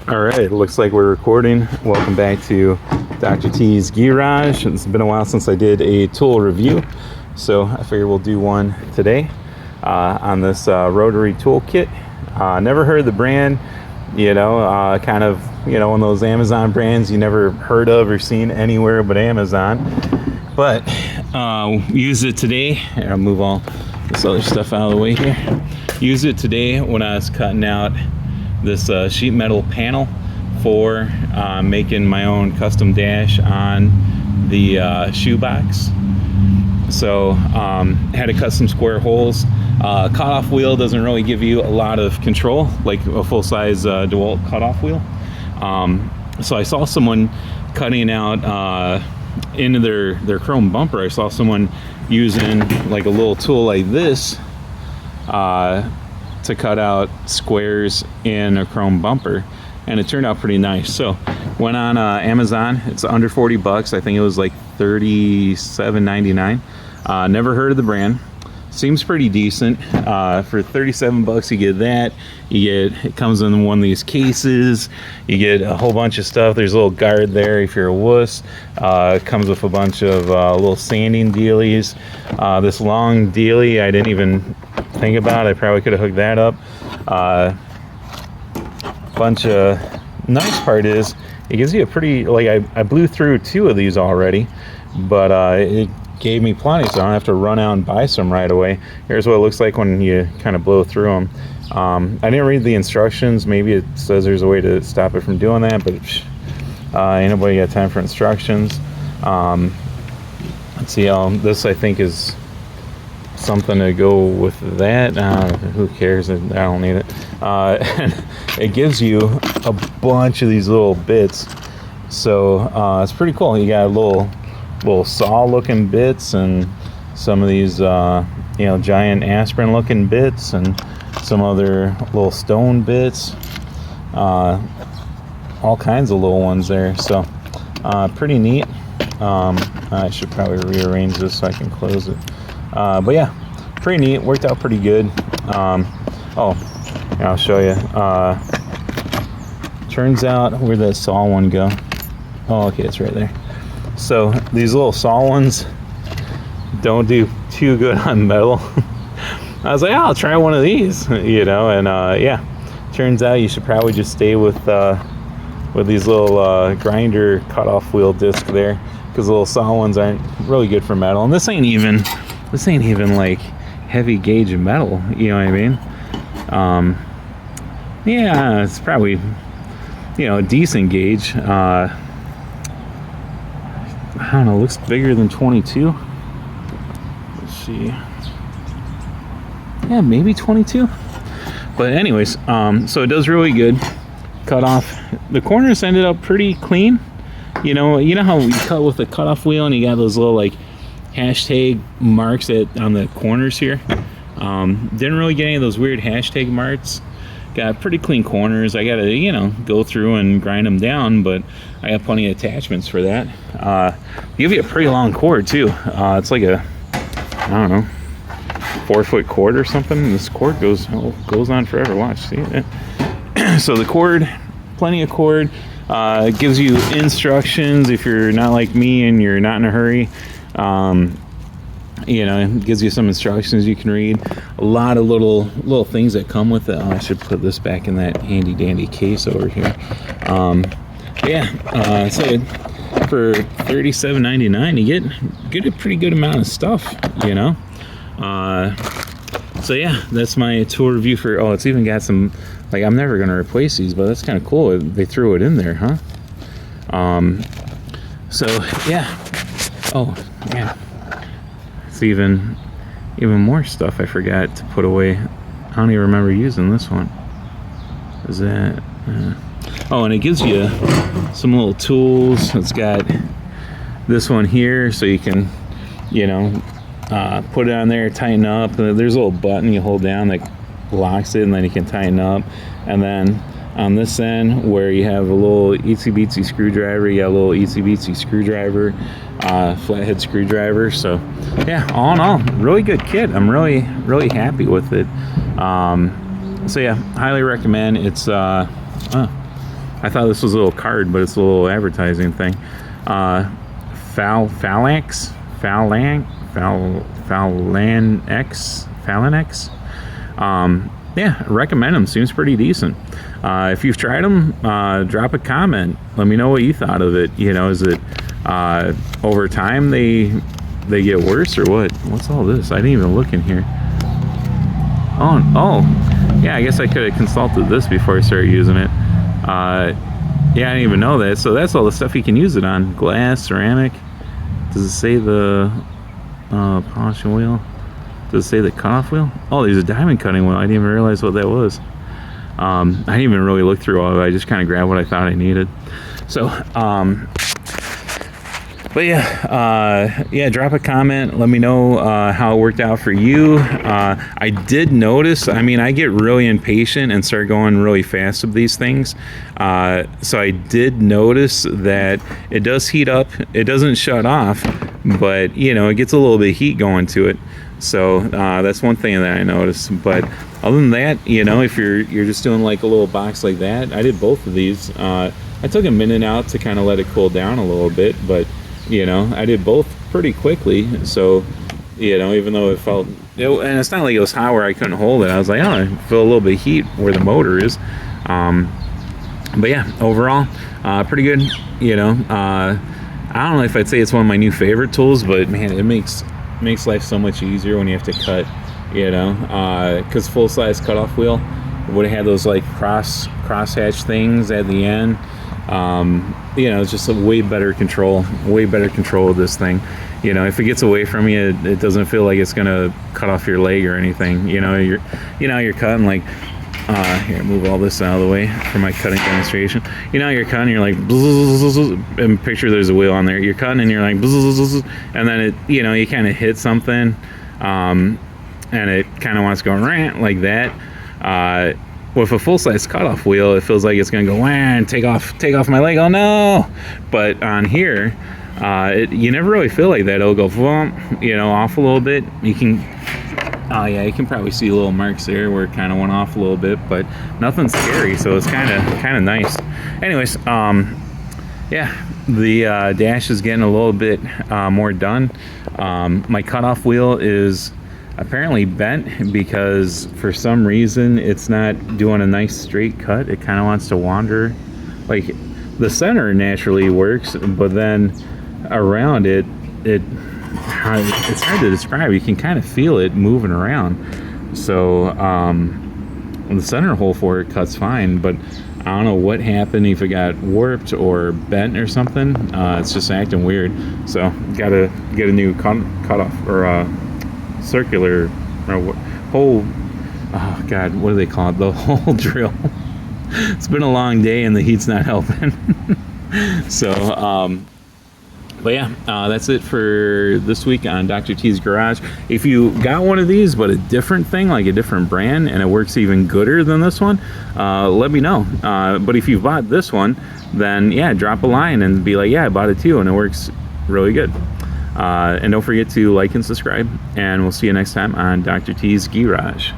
All right, looks like we're recording. Welcome back to Dr. T's Gee-Rhage. It's been a while since I did a tool review, so I figured we'll do one today on this Rotary toolkit. Never heard of the brand, kind of, one of those Amazon brands you never heard of or seen anywhere but Amazon. But used it today. I'll move all this other stuff out of the way here. Used it today when I was cutting out this sheet metal panel for making my own custom dash on the shoebox. So had to cut some square holes. Cutoff wheel doesn't really give you a lot of control like a full-size DeWalt cutoff wheel. So I saw someone cutting out into their chrome bumper. I saw someone using like a little tool like this to cut out squares in a chrome bumper, and it turned out pretty nice. So went on Amazon. It's under 40 bucks. I think it was like $37.99. Never heard of the brand. Seems pretty decent. For 37 bucks you get that. It comes in one of these cases. You get a whole bunch of stuff. There's a little guard there if you're a wuss. It comes with a bunch of little sanding dealies. This long dealie I didn't even think about. I probably could have hooked that up. Bunch of nice part is it gives you a pretty, like, I blew through 2 of these already, but it gave me plenty, so I don't have to run out and buy some right away. Here's what it looks like when you kind of blow through them. I didn't read the instructions. Maybe it says there's a way to stop it from doing that, but ain't nobody got time for instructions. Let's see, this I think is something to go with that. Who cares? I don't need it. And it gives you a bunch of these little bits, so it's pretty cool. You got little saw looking bits and some of these giant aspirin looking bits and some other little stone bits, all kinds of little ones there. So pretty neat. I should probably rearrange this so I can close it. But yeah, pretty neat. Worked out pretty good. I'll show you. Turns out, where'd that saw one go? Oh, okay, it's right there. So these little saw ones don't do too good on metal. I was like, I'll try one of these, and yeah, turns out you should probably just stay with these little grinder cutoff wheel disc there, because the little saw ones aren't really good for metal. And this ain't even like heavy gauge metal, you know what I mean? Yeah, it's probably a decent gauge. I don't know, looks bigger than 22. Let's see. Yeah, maybe 22. But anyways, so it does really good. Cut off. The corners ended up pretty clean. You know how we cut with the cutoff wheel and you got those little like hashtag marks on the corners here? Didn't really get any of those weird hashtag marks. Got pretty clean corners. I gotta, go through and grind them down, but I got plenty of attachments for that. Give you a pretty long cord too. It's like a, I don't know, 4-foot cord or something. This cord goes on forever. Watch, see it? So the cord, plenty of cord. It gives you instructions if you're not like me and you're not in a hurry. It gives you some instructions you can read. A lot of little things that come with it. I should put this back in that handy dandy case over here. So for $37.99 you get a pretty good amount of stuff, so yeah, that's my tool review for, it's even got some, like, I'm never gonna replace these, but that's kind of cool they threw it in there, huh? So yeah. Oh yeah, it's even more stuff I forgot to put away. I don't even remember using this one. Is that and it gives you some little tools. It's got this one here so you can put it on there, tighten up. There's a little button you hold down that locks it, and then you can tighten up. And then on this end where you have a little itsy bitsy screwdriver, you got a little itsy bitsy screwdriver, flathead screwdriver. So yeah, all in all, really good kit. I'm really happy with it. So yeah, highly recommend. It's I thought this was a little card, but it's a little advertising thing. Phalanx. Yeah, recommend them. Seems pretty decent. If you've tried them, drop a comment. Let me know what you thought of it. You know, is it over time they get worse or what? What's all this? I didn't even look in here. Oh, yeah. I guess I could have consulted this before I started using it. Yeah, I didn't even know that. So that's all the stuff you can use it on: glass, ceramic. Does it say the polishing wheel? Does it say the cutoff wheel? Oh, there's a diamond cutting wheel. I didn't even realize what that was. I didn't even really look through all of it. I just kind of grabbed what I thought I needed. So, but yeah, drop a comment. Let me know how it worked out for you. I did notice, I mean, I get really impatient and start going really fast with these things. So I did notice that it does heat up. It doesn't shut off, but, you know, it gets a little bit of heat going to it. So that's one thing that I noticed. But other than that, you know, if you're just doing like a little box like that, I did both of these. I took a minute out to kind of let it cool down a little bit, but you know, I did both pretty quickly. So, you know, even though and it's not like it was hot where I couldn't hold it. I was like, oh, I feel a little bit of heat where the motor is. But yeah, overall, pretty good. You know, I don't know if I'd say it's one of my new favorite tools, but man, it makes life so much easier when you have to cut. You know, because full size cutoff wheel would have had those like crosshatch things at the end. You know, it's just a way better control of this thing. You know, if it gets away from you, it doesn't feel like it's gonna cut off your leg or anything. You know, you're cutting like, here, move all this out of the way for my cutting demonstration. You know, you're cutting, you're like, and picture there's a wheel on there. You're cutting and you're like, and then it, you know, you kind of hit something, and it kind of wants to go rant like that. With a full-size cutoff wheel, it feels like it's gonna go and take off my leg. Oh no! But on here, you never really feel like that. It'll go, you know, off a little bit. You can, oh yeah, you can probably see little marks there where it kind of went off a little bit, but nothing scary. So it's kind of nice. Anyways, yeah, the dash is getting a little bit more done. My cutoff wheel is apparently bent because for some reason it's not doing a nice straight cut. It kind of wants to wander. Like the center naturally works, but then around it's hard to describe. You can kind of feel it moving around. So the center hole for it cuts fine, but I don't know what happened, if it got warped or bent or something. It's just acting weird. So gotta get a new cutoff or circular hole. Oh god, what do they call it? The hole drill. It's been a long day and the heat's not helping. So but yeah, that's it for this week on Dr. T's Garage. If you got one of these but a different thing, like a different brand, and it works even gooder than this one, let me know. But if you've bought this one, then yeah, drop a line and be like, yeah, I bought it too and it works really good. And don't forget to like and subscribe, and we'll see you next time on Dr. T's Gee-Rhage.